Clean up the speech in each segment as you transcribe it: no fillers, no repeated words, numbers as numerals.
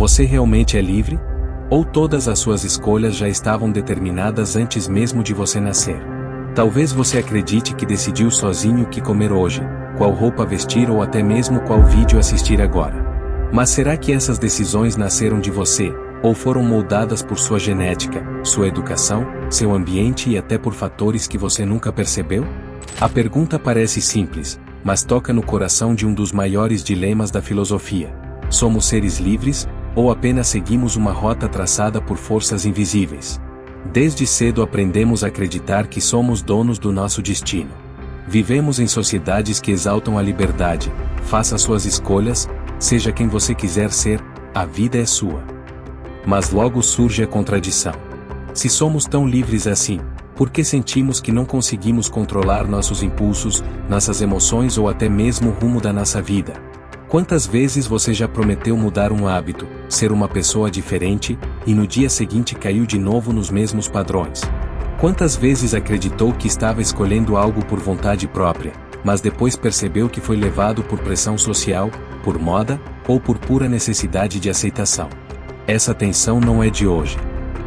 Você realmente é livre? Ou todas as suas escolhas já estavam determinadas antes mesmo de você nascer? Talvez você acredite que decidiu sozinho o que comer hoje, qual roupa vestir ou até mesmo qual vídeo assistir agora. Mas será que essas decisões nasceram de você, ou foram moldadas por sua genética, sua educação, seu ambiente e até por fatores que você nunca percebeu? A pergunta parece simples, mas toca no coração de um dos maiores dilemas da filosofia. Somos seres livres, ou apenas seguimos uma rota traçada por forças invisíveis? Desde cedo aprendemos a acreditar que somos donos do nosso destino. Vivemos em sociedades que exaltam a liberdade. Faça suas escolhas, seja quem você quiser ser, a vida é sua. Mas logo surge a contradição. Se somos tão livres assim, por que sentimos que não conseguimos controlar nossos impulsos, nossas emoções ou até mesmo o rumo da nossa vida? Quantas vezes você já prometeu mudar um hábito, ser uma pessoa diferente, e no dia seguinte caiu de novo nos mesmos padrões? Quantas vezes acreditou que estava escolhendo algo por vontade própria, mas depois percebeu que foi levado por pressão social, por moda, ou por pura necessidade de aceitação? Essa tensão não é de hoje.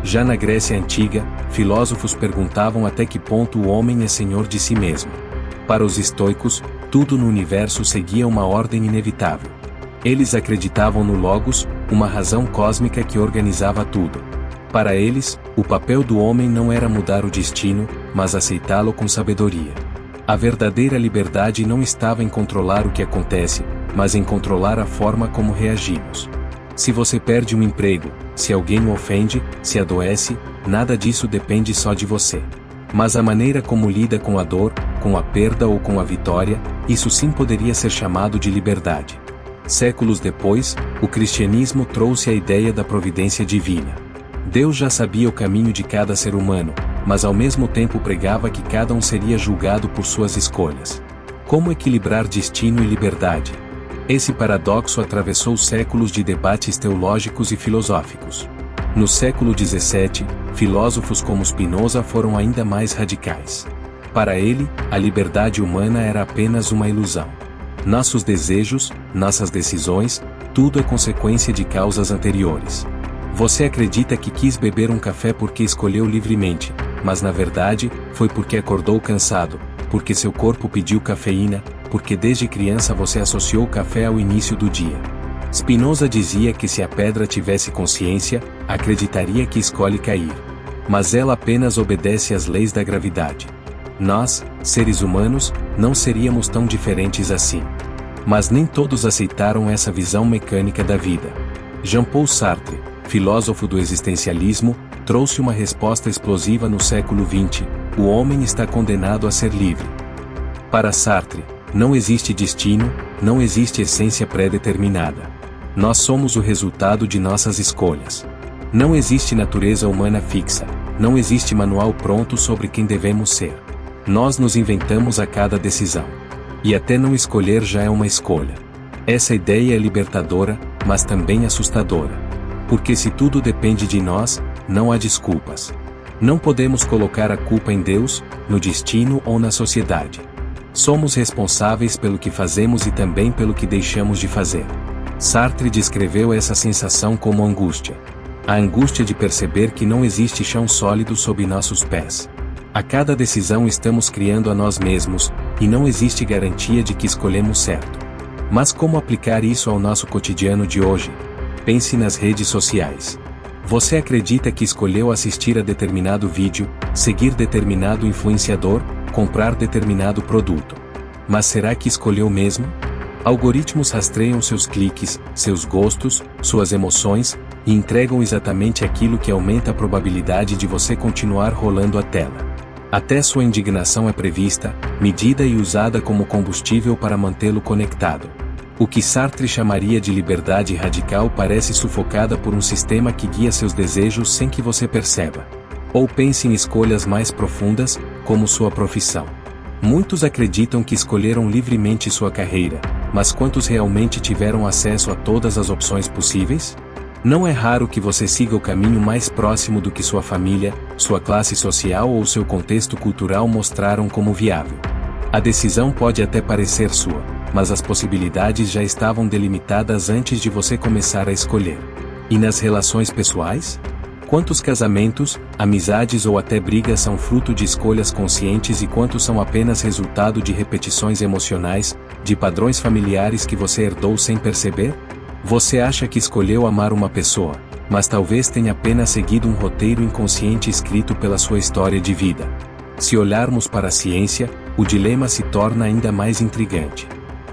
Já na Grécia Antiga, filósofos perguntavam até que ponto o homem é senhor de si mesmo. Para os estoicos, tudo no universo seguia uma ordem inevitável. Eles acreditavam no Logos, uma razão cósmica que organizava tudo. Para eles, o papel do homem não era mudar o destino, mas aceitá-lo com sabedoria. A verdadeira liberdade não estava em controlar o que acontece, mas em controlar a forma como reagimos. Se você perde um emprego, se alguém o ofende, se adoece, nada disso depende só de você. Mas a maneira como lida com a dor, com a perda ou com a vitória, isso sim poderia ser chamado de liberdade. Séculos depois, o cristianismo trouxe a ideia da providência divina. Deus já sabia o caminho de cada ser humano, mas ao mesmo tempo pregava que cada um seria julgado por suas escolhas. Como equilibrar destino e liberdade? Esse paradoxo atravessou séculos de debates teológicos e filosóficos. No século XVII, filósofos como Spinoza foram ainda mais radicais. Para ele, a liberdade humana era apenas uma ilusão. Nossos desejos, nossas decisões, tudo é consequência de causas anteriores. Você acredita que quis beber um café porque escolheu livremente, mas na verdade, foi porque acordou cansado, porque seu corpo pediu cafeína, porque desde criança você associou o café ao início do dia. Spinoza dizia que se a pedra tivesse consciência, acreditaria que escolhe cair. Mas ela apenas obedece às leis da gravidade. Nós, seres humanos, não seríamos tão diferentes assim. Mas nem todos aceitaram essa visão mecânica da vida. Jean-Paul Sartre, filósofo do existencialismo, trouxe uma resposta explosiva no século XX: o homem está condenado a ser livre. Para Sartre, não existe destino, não existe essência pré-determinada. Nós somos o resultado de nossas escolhas. Não existe natureza humana fixa, não existe manual pronto sobre quem devemos ser. Nós nos inventamos a cada decisão. E até não escolher já é uma escolha. Essa ideia é libertadora, mas também assustadora. Porque se tudo depende de nós, não há desculpas. Não podemos colocar a culpa em Deus, no destino ou na sociedade. Somos responsáveis pelo que fazemos e também pelo que deixamos de fazer. Sartre descreveu essa sensação como angústia. A angústia de perceber que não existe chão sólido sob nossos pés. A cada decisão estamos criando a nós mesmos, e não existe garantia de que escolhemos certo. Mas como aplicar isso ao nosso cotidiano de hoje? Pense nas redes sociais. Você acredita que escolheu assistir a determinado vídeo, seguir determinado influenciador, comprar determinado produto? Mas será que escolheu mesmo? Algoritmos rastreiam seus cliques, seus gostos, suas emoções, e entregam exatamente aquilo que aumenta a probabilidade de você continuar rolando a tela. Até sua indignação é prevista, medida e usada como combustível para mantê-lo conectado. O que Sartre chamaria de liberdade radical parece sufocada por um sistema que guia seus desejos sem que você perceba. Ou pense em escolhas mais profundas, como sua profissão. Muitos acreditam que escolheram livremente sua carreira, mas quantos realmente tiveram acesso a todas as opções possíveis? Não é raro que você siga o caminho mais próximo do que sua família, sua classe social ou seu contexto cultural mostraram como viável. A decisão pode até parecer sua, mas as possibilidades já estavam delimitadas antes de você começar a escolher. E nas relações pessoais? Quantos casamentos, amizades ou até brigas são fruto de escolhas conscientes e quantos são apenas resultado de repetições emocionais, de padrões familiares que você herdou sem perceber? Você acha que escolheu amar uma pessoa, mas talvez tenha apenas seguido um roteiro inconsciente escrito pela sua história de vida. Se olharmos para a ciência, o dilema se torna ainda mais intrigante.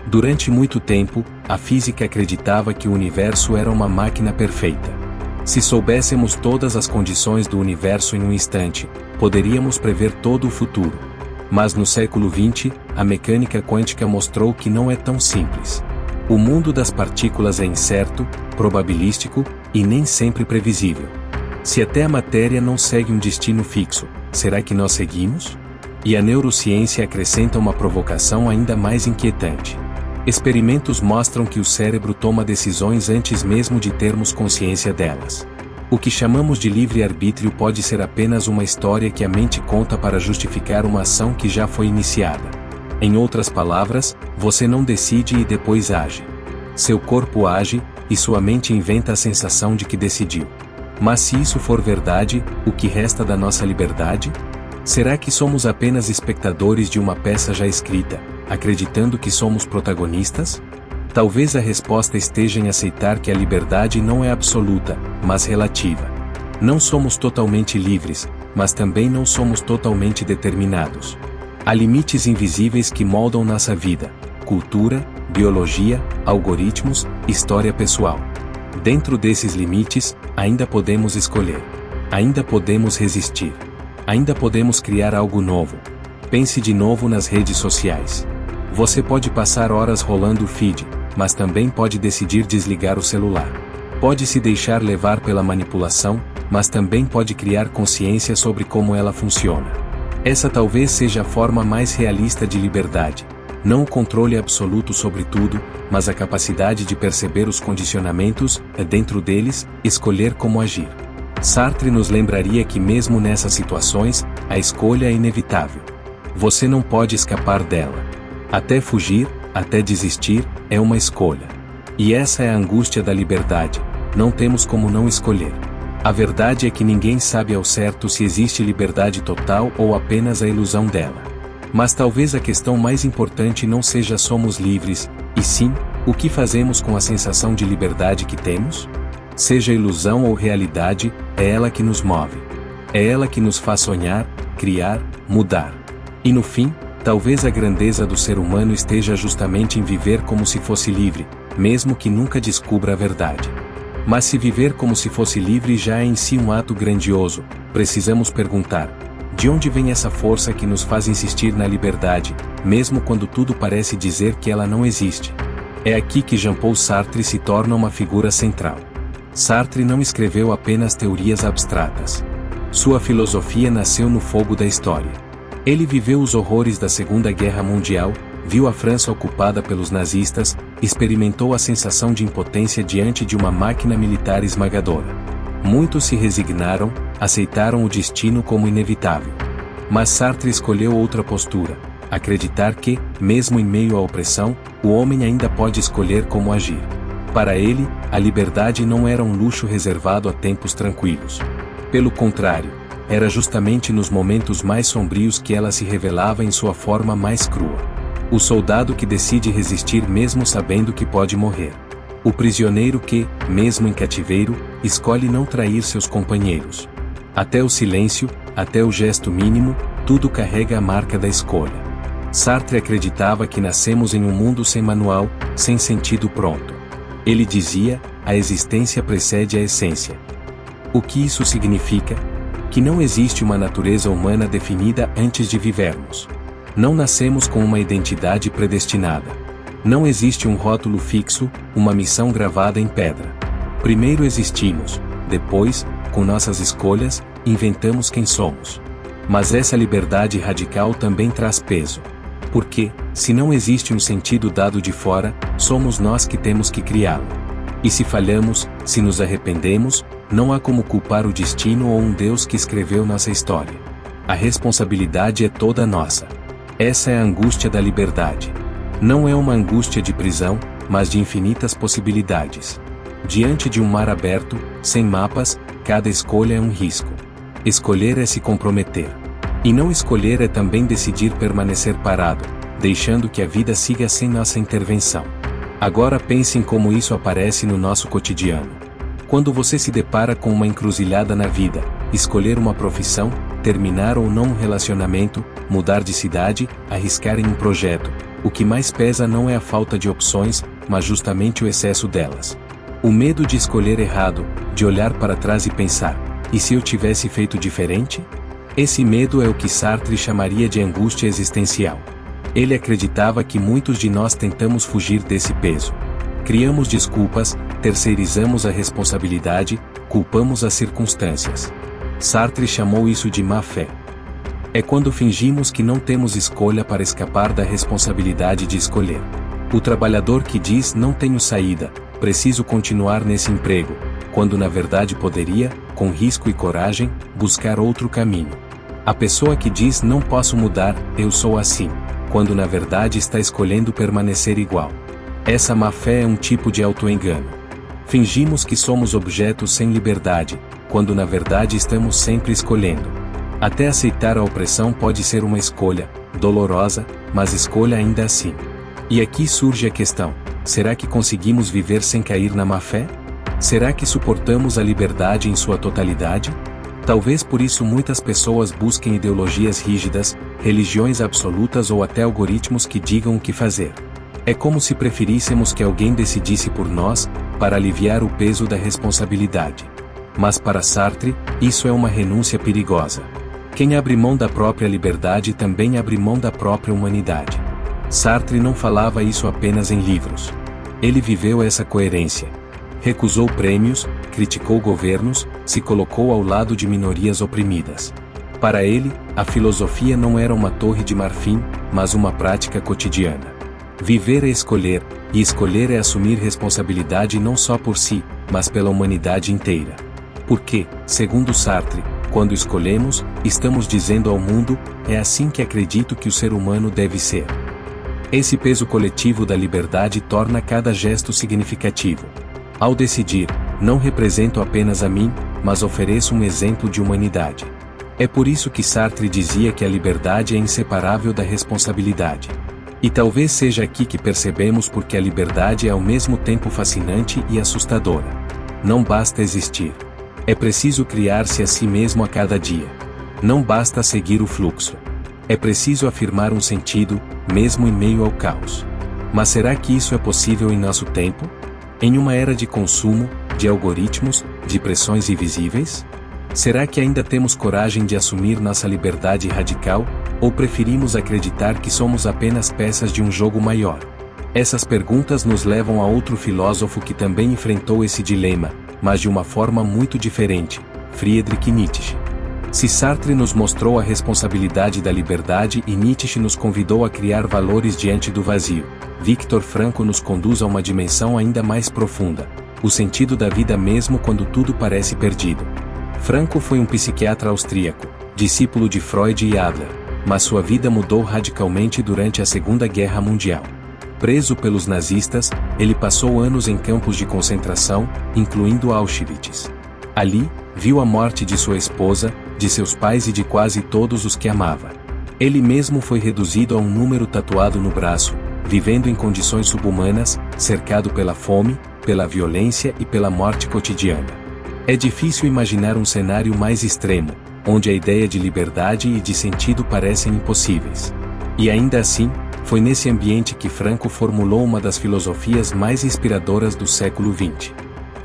Durante muito tempo, a física acreditava que o universo era uma máquina perfeita. Se soubéssemos todas as condições do universo em um instante, poderíamos prever todo o futuro. Mas no século XX, a mecânica quântica mostrou que não é tão simples. O mundo das partículas é incerto, probabilístico e nem sempre previsível. Se até a matéria não segue um destino fixo, será que nós seguimos? E a neurociência acrescenta uma provocação ainda mais inquietante. Experimentos mostram que o cérebro toma decisões antes mesmo de termos consciência delas. O que chamamos de livre-arbítrio pode ser apenas uma história que a mente conta para justificar uma ação que já foi iniciada. Em outras palavras, você não decide e depois age. Seu corpo age, e sua mente inventa a sensação de que decidiu. Mas se isso for verdade, o que resta da nossa liberdade? Será que somos apenas espectadores de uma peça já escrita, acreditando que somos protagonistas? Talvez a resposta esteja em aceitar que a liberdade não é absoluta, mas relativa. Não somos totalmente livres, mas também não somos totalmente determinados. Há limites invisíveis que moldam nossa vida: cultura, biologia, algoritmos, história pessoal. Dentro desses limites, ainda podemos escolher. Ainda podemos resistir. Ainda podemos criar algo novo. Pense de novo nas redes sociais. Você pode passar horas rolando o feed, mas também pode decidir desligar o celular. Pode se deixar levar pela manipulação, mas também pode criar consciência sobre como ela funciona. Essa talvez seja a forma mais realista de liberdade. Não o controle absoluto sobre tudo, mas a capacidade de perceber os condicionamentos, e dentro deles, escolher como agir. Sartre nos lembraria que mesmo nessas situações, a escolha é inevitável. Você não pode escapar dela. Até fugir, até desistir, é uma escolha. E essa é a angústia da liberdade: não temos como não escolher. A verdade é que ninguém sabe ao certo se existe liberdade total ou apenas a ilusão dela. Mas talvez a questão mais importante não seja somos livres, e sim, o que fazemos com a sensação de liberdade que temos? Seja ilusão ou realidade, é ela que nos move. É ela que nos faz sonhar, criar, mudar. E no fim, talvez a grandeza do ser humano esteja justamente em viver como se fosse livre, mesmo que nunca descubra a verdade. Mas se viver como se fosse livre já é em si um ato grandioso, precisamos perguntar: de onde vem essa força que nos faz insistir na liberdade, mesmo quando tudo parece dizer que ela não existe? É aqui que Jean-Paul Sartre se torna uma figura central. Sartre não escreveu apenas teorias abstratas. Sua filosofia nasceu no fogo da história. Ele viveu os horrores da Segunda Guerra Mundial, viu a França ocupada pelos nazistas, experimentou a sensação de impotência diante de uma máquina militar esmagadora. Muitos se resignaram, aceitaram o destino como inevitável. Mas Sartre escolheu outra postura: acreditar que, mesmo em meio à opressão, o homem ainda pode escolher como agir. Para ele, a liberdade não era um luxo reservado a tempos tranquilos. Pelo contrário, era justamente nos momentos mais sombrios que ela se revelava em sua forma mais crua. O soldado que decide resistir mesmo sabendo que pode morrer. O prisioneiro que, mesmo em cativeiro, escolhe não trair seus companheiros. Até o silêncio, até o gesto mínimo, tudo carrega a marca da escolha. Sartre acreditava que nascemos em um mundo sem manual, sem sentido pronto. Ele dizia: a existência precede a essência. O que isso significa? Que não existe uma natureza humana definida antes de vivermos. Não nascemos com uma identidade predestinada. Não existe um rótulo fixo, uma missão gravada em pedra. Primeiro existimos, depois, com nossas escolhas, inventamos quem somos. Mas essa liberdade radical também traz peso. Porque, se não existe um sentido dado de fora, somos nós que temos que criá-lo. E se falhamos, se nos arrependemos, não há como culpar o destino ou um Deus que escreveu nossa história. A responsabilidade é toda nossa. Essa é a angústia da liberdade. Não é uma angústia de prisão, mas de infinitas possibilidades. Diante de um mar aberto, sem mapas, cada escolha é um risco. Escolher é se comprometer. E não escolher é também decidir permanecer parado, deixando que a vida siga sem nossa intervenção. Agora pense em como isso aparece no nosso cotidiano. Quando você se depara com uma encruzilhada na vida, escolher uma profissão, terminar ou não um relacionamento, mudar de cidade, arriscar em um projeto, o que mais pesa não é a falta de opções, mas justamente o excesso delas. O medo de escolher errado, de olhar para trás e pensar, e se eu tivesse feito diferente? Esse medo é o que Sartre chamaria de angústia existencial. Ele acreditava que muitos de nós tentamos fugir desse peso. Criamos desculpas, terceirizamos a responsabilidade, culpamos as circunstâncias. Sartre chamou isso de má fé. É quando fingimos que não temos escolha para escapar da responsabilidade de escolher. O trabalhador que diz não tenho saída, preciso continuar nesse emprego, quando na verdade poderia, com risco e coragem, buscar outro caminho. A pessoa que diz não posso mudar, eu sou assim, quando na verdade está escolhendo permanecer igual. Essa má fé é um tipo de autoengano. Fingimos que somos objetos sem liberdade, quando na verdade estamos sempre escolhendo. Até aceitar a opressão pode ser uma escolha, dolorosa, mas escolha ainda assim. E aqui surge a questão: será que conseguimos viver sem cair na má fé? Será que suportamos a liberdade em sua totalidade? Talvez por isso muitas pessoas busquem ideologias rígidas, religiões absolutas ou até algoritmos que digam o que fazer. É como se preferíssemos que alguém decidisse por nós, para aliviar o peso da responsabilidade. Mas para Sartre, isso é uma renúncia perigosa. Quem abre mão da própria liberdade também abre mão da própria humanidade. Sartre não falava isso apenas em livros. Ele viveu essa coerência. Recusou prêmios, criticou governos, se colocou ao lado de minorias oprimidas. Para ele, a filosofia não era uma torre de marfim, mas uma prática cotidiana. Viver é escolher, e escolher é assumir responsabilidade não só por si, mas pela humanidade inteira. Porque, segundo Sartre, quando escolhemos, estamos dizendo ao mundo, é assim que acredito que o ser humano deve ser. Esse peso coletivo da liberdade torna cada gesto significativo. Ao decidir, não represento apenas a mim, mas ofereço um exemplo de humanidade. É por isso que Sartre dizia que a liberdade é inseparável da responsabilidade. E talvez seja aqui que percebemos porque a liberdade é ao mesmo tempo fascinante e assustadora. Não basta existir. É preciso criar-se a si mesmo a cada dia. Não basta seguir o fluxo. É preciso afirmar um sentido, mesmo em meio ao caos. Mas será que isso é possível em nosso tempo? Em uma era de consumo, de algoritmos, de pressões invisíveis? Será que ainda temos coragem de assumir nossa liberdade radical, ou preferimos acreditar que somos apenas peças de um jogo maior? Essas perguntas nos levam a outro filósofo que também enfrentou esse dilema, mas de uma forma muito diferente, Friedrich Nietzsche. Se Sartre nos mostrou a responsabilidade da liberdade e Nietzsche nos convidou a criar valores diante do vazio, Viktor Frankl nos conduz a uma dimensão ainda mais profunda, o sentido da vida mesmo quando tudo parece perdido. Frankl foi um psiquiatra austríaco, discípulo de Freud e Adler, mas sua vida mudou radicalmente durante a Segunda Guerra Mundial. Preso pelos nazistas, ele passou anos em campos de concentração, incluindo Auschwitz. Ali, viu a morte de sua esposa, de seus pais e de quase todos os que amava. Ele mesmo foi reduzido a um número tatuado no braço, vivendo em condições subhumanas, cercado pela fome, pela violência e pela morte cotidiana. É difícil imaginar um cenário mais extremo, onde a ideia de liberdade e de sentido parecem impossíveis. E ainda assim, foi nesse ambiente que Frankl formulou uma das filosofias mais inspiradoras do século XX.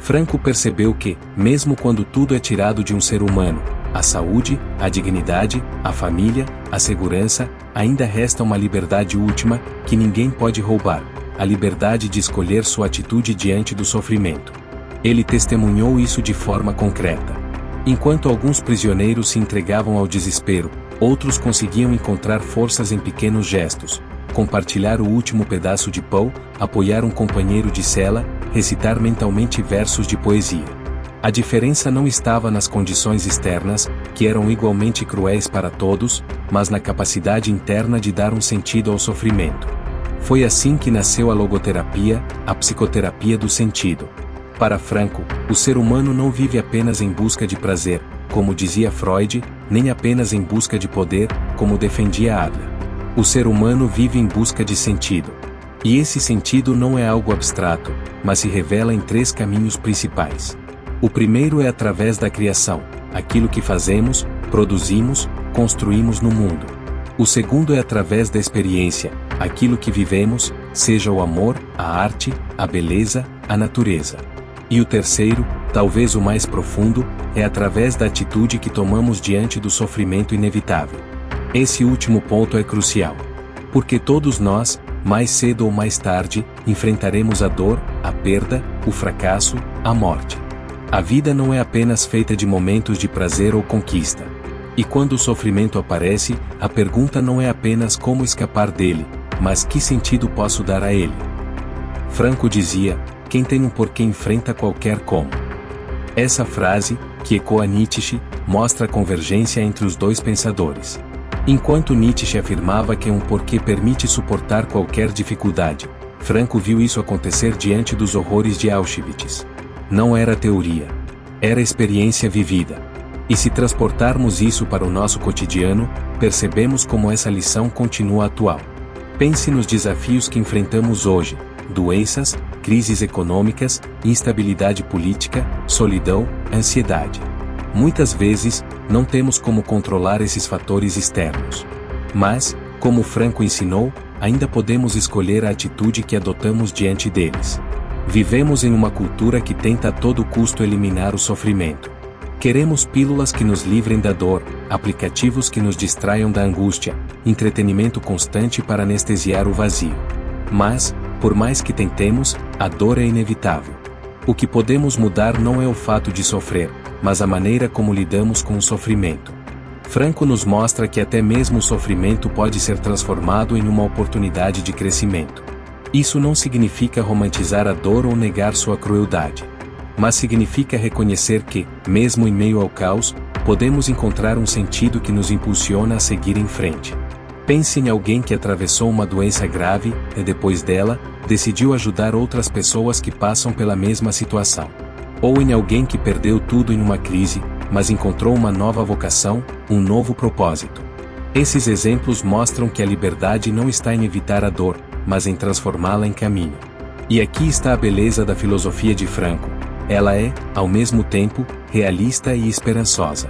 Frankl percebeu que, mesmo quando tudo é tirado de um ser humano, a saúde, a dignidade, a família, a segurança, ainda resta uma liberdade última, que ninguém pode roubar, a liberdade de escolher sua atitude diante do sofrimento. Ele testemunhou isso de forma concreta. Enquanto alguns prisioneiros se entregavam ao desespero, outros conseguiam encontrar forças em pequenos gestos, compartilhar o último pedaço de pão, apoiar um companheiro de cela, recitar mentalmente versos de poesia. A diferença não estava nas condições externas, que eram igualmente cruéis para todos, mas na capacidade interna de dar um sentido ao sofrimento. Foi assim que nasceu a logoterapia, a psicoterapia do sentido. Para Franco, o ser humano não vive apenas em busca de prazer, como dizia Freud, nem apenas em busca de poder, como defendia Adler. O ser humano vive em busca de sentido. E esse sentido não é algo abstrato, mas se revela em 3 caminhos principais. O primeiro é através da criação, aquilo que fazemos, produzimos, construímos no mundo. O segundo é através da experiência, aquilo que vivemos, seja o amor, a arte, a beleza, a natureza. E o terceiro, talvez o mais profundo, é através da atitude que tomamos diante do sofrimento inevitável. Esse último ponto é crucial. Porque todos nós, mais cedo ou mais tarde, enfrentaremos a dor, a perda, o fracasso, a morte. A vida não é apenas feita de momentos de prazer ou conquista. E quando o sofrimento aparece, a pergunta não é apenas como escapar dele, mas que sentido posso dar a ele. Franco dizia: quem tem um porquê enfrenta qualquer como. Essa frase, que ecoa Nietzsche, mostra a convergência entre os dois pensadores. Enquanto Nietzsche afirmava que um porquê permite suportar qualquer dificuldade, Franco viu isso acontecer diante dos horrores de Auschwitz. Não era teoria. Era experiência vivida. E se transportarmos isso para o nosso cotidiano, percebemos como essa lição continua atual. Pense nos desafios que enfrentamos hoje: doenças, crises econômicas, instabilidade política, solidão, ansiedade. Muitas vezes, não temos como controlar esses fatores externos. Mas, como Franco ensinou, ainda podemos escolher a atitude que adotamos diante deles. Vivemos em uma cultura que tenta a todo custo eliminar o sofrimento. Queremos pílulas que nos livrem da dor, aplicativos que nos distraiam da angústia, entretenimento constante para anestesiar o vazio. Mas, por mais que tentemos, a dor é inevitável. O que podemos mudar não é o fato de sofrer, mas a maneira como lidamos com o sofrimento. Franco nos mostra que até mesmo o sofrimento pode ser transformado em uma oportunidade de crescimento. Isso não significa romantizar a dor ou negar sua crueldade. Mas significa reconhecer que, mesmo em meio ao caos, podemos encontrar um sentido que nos impulsiona a seguir em frente. Pense em alguém que atravessou uma doença grave e, depois dela, decidiu ajudar outras pessoas que passam pela mesma situação. Ou em alguém que perdeu tudo em uma crise, mas encontrou uma nova vocação, um novo propósito. Esses exemplos mostram que a liberdade não está em evitar a dor, mas em transformá-la em caminho. E aqui está a beleza da filosofia de Franco. Ela é, ao mesmo tempo, realista e esperançosa.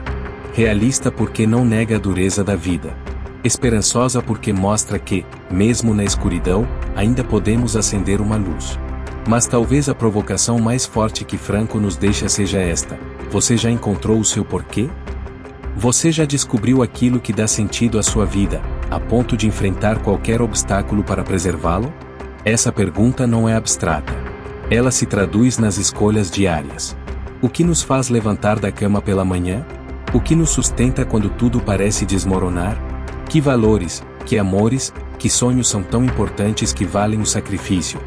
Realista porque não nega a dureza da vida. Esperançosa porque mostra que, mesmo na escuridão, ainda podemos acender uma luz. Mas talvez a provocação mais forte que Franco nos deixa seja esta: você já encontrou o seu porquê? Você já descobriu aquilo que dá sentido à sua vida, a ponto de enfrentar qualquer obstáculo para preservá-lo? Essa pergunta não é abstrata. Ela se traduz nas escolhas diárias. O que nos faz levantar da cama pela manhã? O que nos sustenta quando tudo parece desmoronar? Que valores, que amores, que sonhos são tão importantes que valem o sacrifício?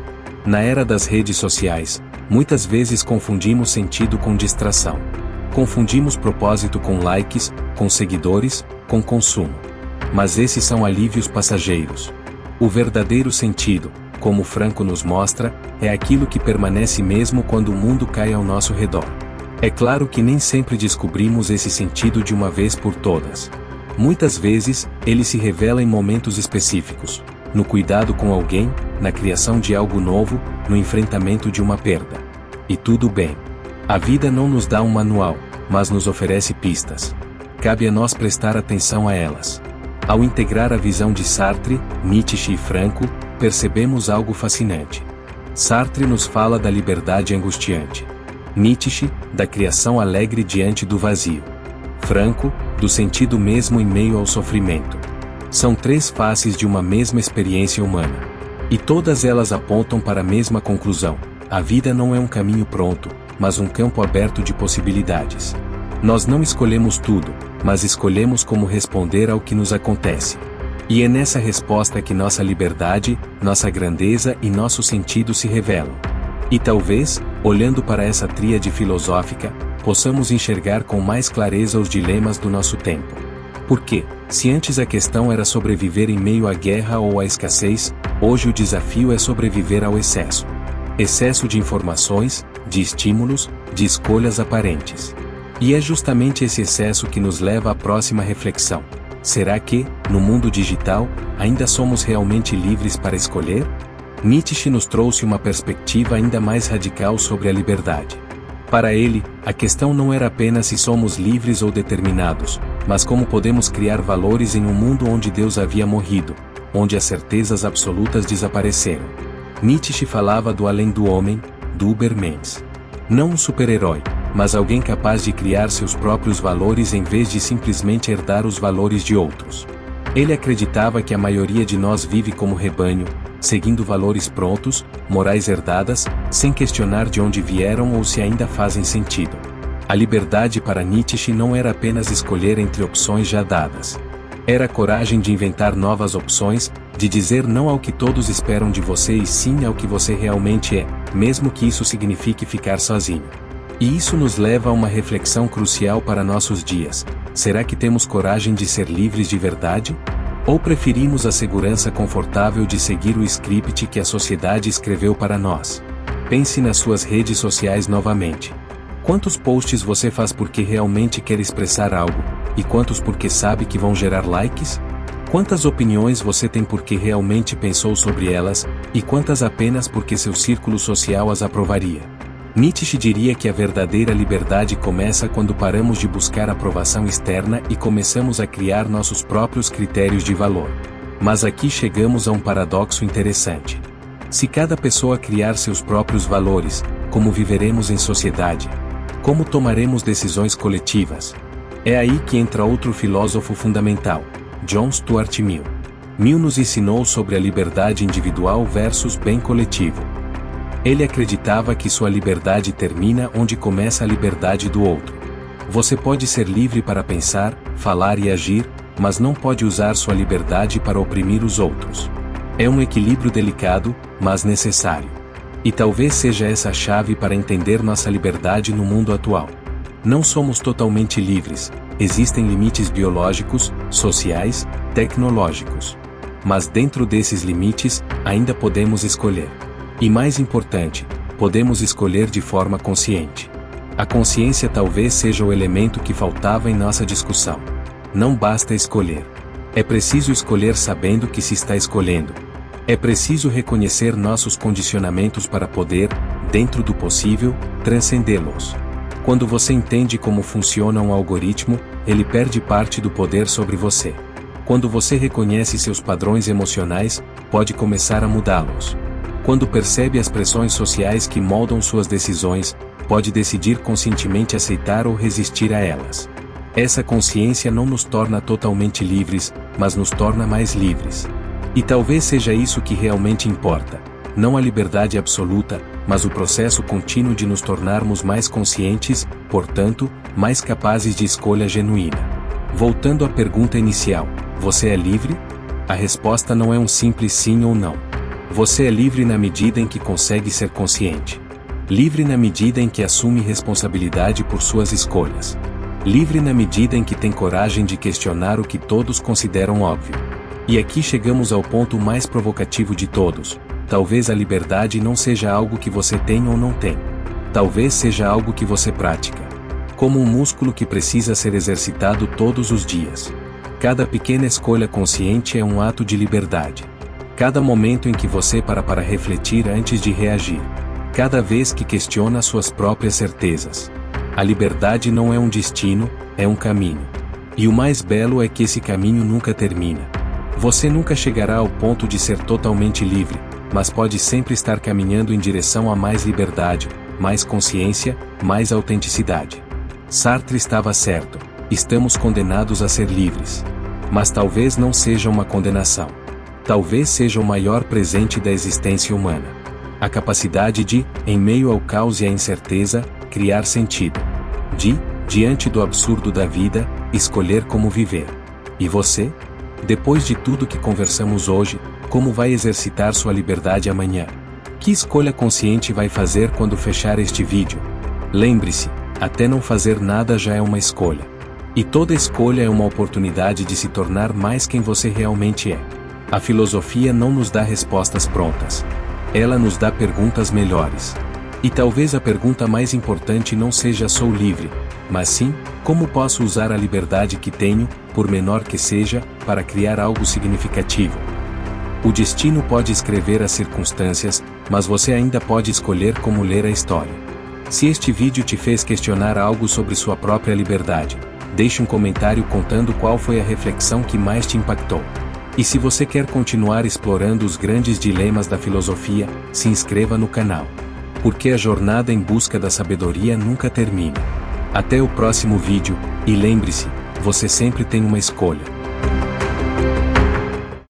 Na era das redes sociais, muitas vezes confundimos sentido com distração. Confundimos propósito com likes, com seguidores, com consumo. Mas esses são alívios passageiros. O verdadeiro sentido, como Franco nos mostra, é aquilo que permanece mesmo quando o mundo cai ao nosso redor. É claro que nem sempre descobrimos esse sentido de uma vez por todas. Muitas vezes, ele se revela em momentos específicos, no cuidado com alguém, na criação de algo novo, no enfrentamento de uma perda. E tudo bem. A vida não nos dá um manual, mas nos oferece pistas. Cabe a nós prestar atenção a elas. Ao integrar a visão de Sartre, Nietzsche e Franco, percebemos algo fascinante. Sartre nos fala da liberdade angustiante. Nietzsche, da criação alegre diante do vazio. Franco, do sentido mesmo em meio ao sofrimento. São 3 faces de uma mesma experiência humana. E todas elas apontam para a mesma conclusão: a vida não é um caminho pronto, mas um campo aberto de possibilidades. Nós não escolhemos tudo, mas escolhemos como responder ao que nos acontece. E é nessa resposta que nossa liberdade, nossa grandeza e nosso sentido se revelam. E talvez, olhando para essa tríade filosófica, possamos enxergar com mais clareza os dilemas do nosso tempo. Porque, se antes a questão era sobreviver em meio à guerra ou à escassez, hoje o desafio é sobreviver ao excesso. Excesso de informações, de estímulos, de escolhas aparentes. E é justamente esse excesso que nos leva à próxima reflexão. Será que, no mundo digital, ainda somos realmente livres para escolher? Nietzsche nos trouxe uma perspectiva ainda mais radical sobre a liberdade. Para ele, a questão não era apenas se somos livres ou determinados, mas como podemos criar valores em um mundo onde Deus havia morrido, onde as certezas absolutas desapareceram. Nietzsche falava do além do homem, do Übermensch. Não um super-herói, mas alguém capaz de criar seus próprios valores em vez de simplesmente herdar os valores de outros. Ele acreditava que a maioria de nós vive como rebanho, seguindo valores prontos, morais herdadas, sem questionar de onde vieram ou se ainda fazem sentido. A liberdade para Nietzsche não era apenas escolher entre opções já dadas. Era a coragem de inventar novas opções, de dizer não ao que todos esperam de você e sim ao que você realmente é, mesmo que isso signifique ficar sozinho. E isso nos leva a uma reflexão crucial para nossos dias. Será que temos coragem de ser livres de verdade? Ou preferimos a segurança confortável de seguir o script que a sociedade escreveu para nós? Pense nas suas redes sociais novamente. Quantos posts você faz porque realmente quer expressar algo, e quantos porque sabe que vão gerar likes? Quantas opiniões você tem porque realmente pensou sobre elas, e quantas apenas porque seu círculo social as aprovaria? Nietzsche diria que a verdadeira liberdade começa quando paramos de buscar aprovação externa e começamos a criar nossos próprios critérios de valor. Mas aqui chegamos a um paradoxo interessante. Se cada pessoa criar seus próprios valores, como viveremos em sociedade? Como tomaremos decisões coletivas? É aí que entra outro filósofo fundamental, John Stuart Mill. Mill nos ensinou sobre a liberdade individual versus bem coletivo. Ele acreditava que sua liberdade termina onde começa a liberdade do outro. Você pode ser livre para pensar, falar e agir, mas não pode usar sua liberdade para oprimir os outros. É um equilíbrio delicado, mas necessário. E talvez seja essa a chave para entender nossa liberdade no mundo atual. Não somos totalmente livres, existem limites biológicos, sociais, tecnológicos. Mas dentro desses limites, ainda podemos escolher. E mais importante, podemos escolher de forma consciente. A consciência talvez seja o elemento que faltava em nossa discussão. Não basta escolher. É preciso escolher sabendo que se está escolhendo. É preciso reconhecer nossos condicionamentos para poder, dentro do possível, transcendê-los. Quando você entende como funciona um algoritmo, ele perde parte do poder sobre você. Quando você reconhece seus padrões emocionais, pode começar a mudá-los. Quando percebe as pressões sociais que moldam suas decisões, pode decidir conscientemente aceitar ou resistir a elas. Essa consciência não nos torna totalmente livres, mas nos torna mais livres. E talvez seja isso que realmente importa. Não a liberdade absoluta, mas o processo contínuo de nos tornarmos mais conscientes, portanto, mais capazes de escolha genuína. Voltando à pergunta inicial, você é livre? A resposta não é um simples sim ou não. Você é livre na medida em que consegue ser consciente. Livre na medida em que assume responsabilidade por suas escolhas. Livre na medida em que tem coragem de questionar o que todos consideram óbvio. E aqui chegamos ao ponto mais provocativo de todos. Talvez a liberdade não seja algo que você tem ou não tem. Talvez seja algo que você pratica. Como um músculo que precisa ser exercitado todos os dias. Cada pequena escolha consciente é um ato de liberdade. Cada momento em que você para refletir antes de reagir. Cada vez que questiona suas próprias certezas. A liberdade não é um destino, é um caminho. E o mais belo é que esse caminho nunca termina. Você nunca chegará ao ponto de ser totalmente livre, mas pode sempre estar caminhando em direção a mais liberdade, mais consciência, mais autenticidade. Sartre estava certo, estamos condenados a ser livres. Mas talvez não seja uma condenação. Talvez seja o maior presente da existência humana. A capacidade de, em meio ao caos e à incerteza, criar sentido. De, diante do absurdo da vida, escolher como viver. E você? Depois de tudo que conversamos hoje, como vai exercitar sua liberdade amanhã? Que escolha consciente vai fazer quando fechar este vídeo? Lembre-se, até não fazer nada já é uma escolha. E toda escolha é uma oportunidade de se tornar mais quem você realmente é. A filosofia não nos dá respostas prontas. Ela nos dá perguntas melhores. E talvez a pergunta mais importante não seja sou livre, mas sim, como posso usar a liberdade que tenho, por menor que seja, para criar algo significativo. O destino pode escrever as circunstâncias, mas você ainda pode escolher como ler a história. Se este vídeo te fez questionar algo sobre sua própria liberdade, deixe um comentário contando qual foi a reflexão que mais te impactou. E se você quer continuar explorando os grandes dilemas da filosofia, se inscreva no canal. Porque a jornada em busca da sabedoria nunca termina. Até o próximo vídeo, e lembre-se, você sempre tem uma escolha.